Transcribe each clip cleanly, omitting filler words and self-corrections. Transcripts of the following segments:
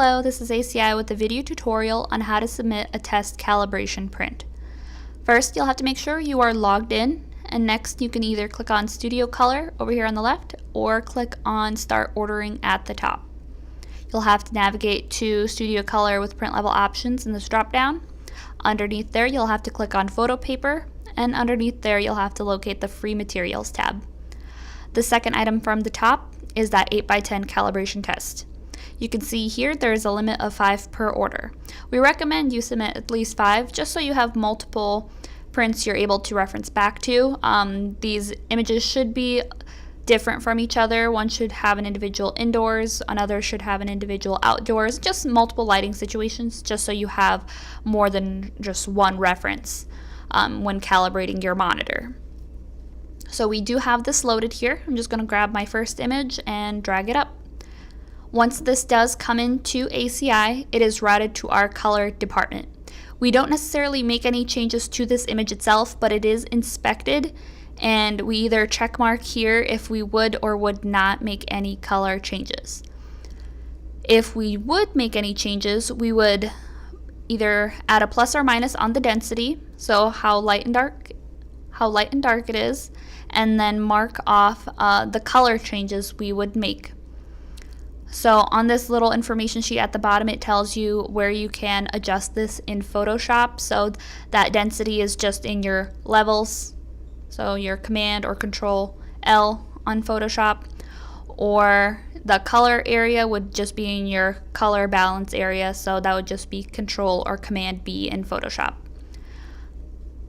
Hello, this is ACI with a video tutorial on how to submit a test calibration print. First, you'll have to make sure you are logged in, and next you can either click on Studio Color over here on the left or click on Start Ordering at the top. You'll have to navigate to Studio Color with print level options in this drop down. Underneath there you'll have to click on Photo Paper, and underneath there you'll have to locate the Free Materials tab. The second item from the top is that 8x10 calibration test. You can see here there is a limit of 5 per order. We recommend you submit at least 5 just so you have multiple prints you're able to reference back to. These images should be different from each other. One should have an individual indoors, another should have an individual outdoors, just multiple lighting situations just so you have more than just one reference when calibrating your monitor. So we do have this loaded here. I'm just going to grab my first image and drag it up. Once this does come into ACI, it is routed to our color department. We don't necessarily make any changes to this image itself, but it is inspected, and we either check mark here if we would or would not make any color changes. If we would make any changes, we would either add a plus or minus on the density, so how light and dark it is, and then mark off the color changes we would make. So on this little information sheet at the bottom, it tells you where you can adjust this in Photoshop. So that density is just in your levels, so your Command or Control L on Photoshop, or the color area would just be in your color balance area, so that would just be Control or Command B in Photoshop.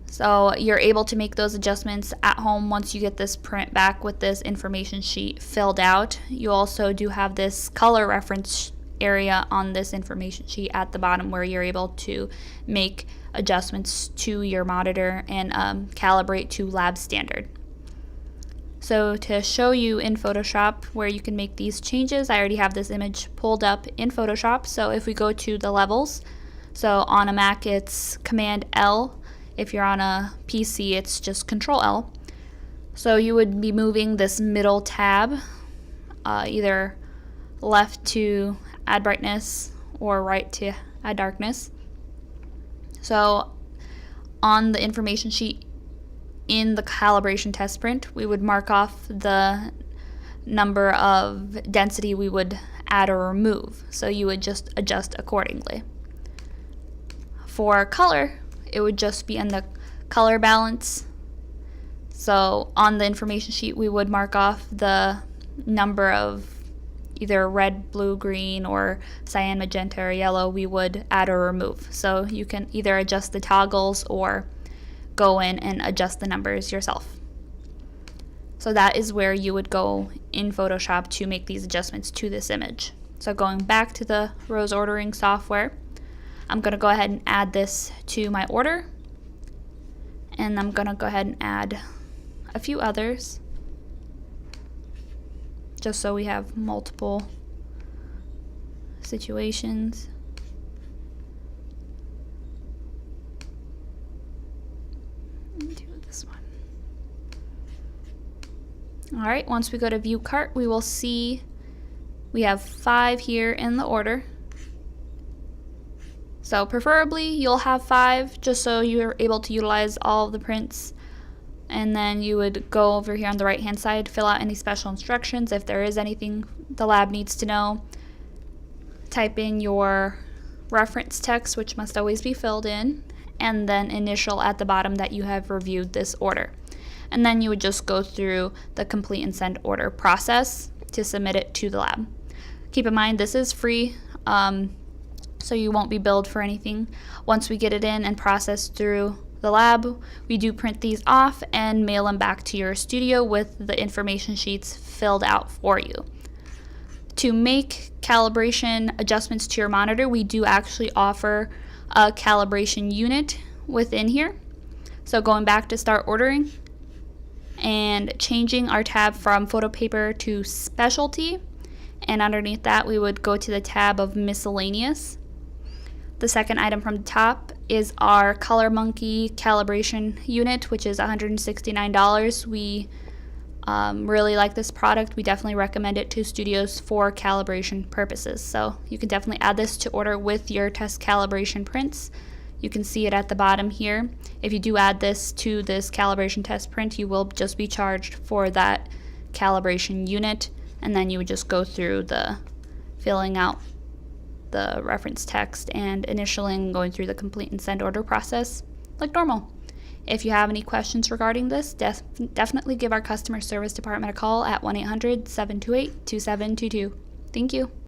So you're able to make those adjustments at home once you get this print back with this information sheet filled out. You also do have this color reference area on this information sheet at the bottom where you're able to make adjustments to your monitor and calibrate to lab standard. So to show you in Photoshop where you can make these changes, I already have this image pulled up in Photoshop. So if we go to the levels, so on a Mac it's Command L. If you're on a PC, it's just Control L. So you would be moving this middle tab, either left to add brightness or right to add darkness. So on the information sheet in the calibration test print, we would mark off the number of density we would add or remove. So you would just adjust accordingly. For color, it would just be in the color balance. So on the information sheet we would mark off the number of either red, blue, green, or cyan, magenta, or yellow we would add or remove. So you can either adjust the toggles or go in and adjust the numbers yourself. So that is where you would go in Photoshop to make these adjustments to this image. So going back to the Rose ordering software, I'm going to go ahead and add this to my order, and I'm going to go ahead and add a few others just so we have multiple situations. Do this one. Alright, once we go to View Cart, we will see we have 5 here in the order. So preferably you'll have 5 just so you're able to utilize all of the prints, and then you would go over here on the right hand side, fill out any special instructions if there is anything the lab needs to know, type in your reference text, which must always be filled in, and then initial at the bottom that you have reviewed this order. And then you would just go through the complete and send order process to submit it to the lab. Keep in mind this is free, so you won't be billed for anything. Once we get it in and processed through the lab, we do print these off and mail them back to your studio with the information sheets filled out for you. To make calibration adjustments to your monitor, we do actually offer a calibration unit within here. So going back to Start Ordering and changing our tab from Photo Paper to Specialty, and underneath that we would go to the tab of Miscellaneous. The second item from the top is our Color Monkey calibration unit, which is $169. We Really like this product. We definitely recommend it to studios for calibration purposes. So you can definitely add this to order with your test calibration prints. You can see it at the bottom here. If you do add this to this calibration test print, you will just be charged for that calibration unit, and then you would just go through the filling out the reference text and initialing, going through the complete and send order process like normal. If you have any questions regarding this, definitely give our customer service department a call at 1-800-728-2722. Thank you.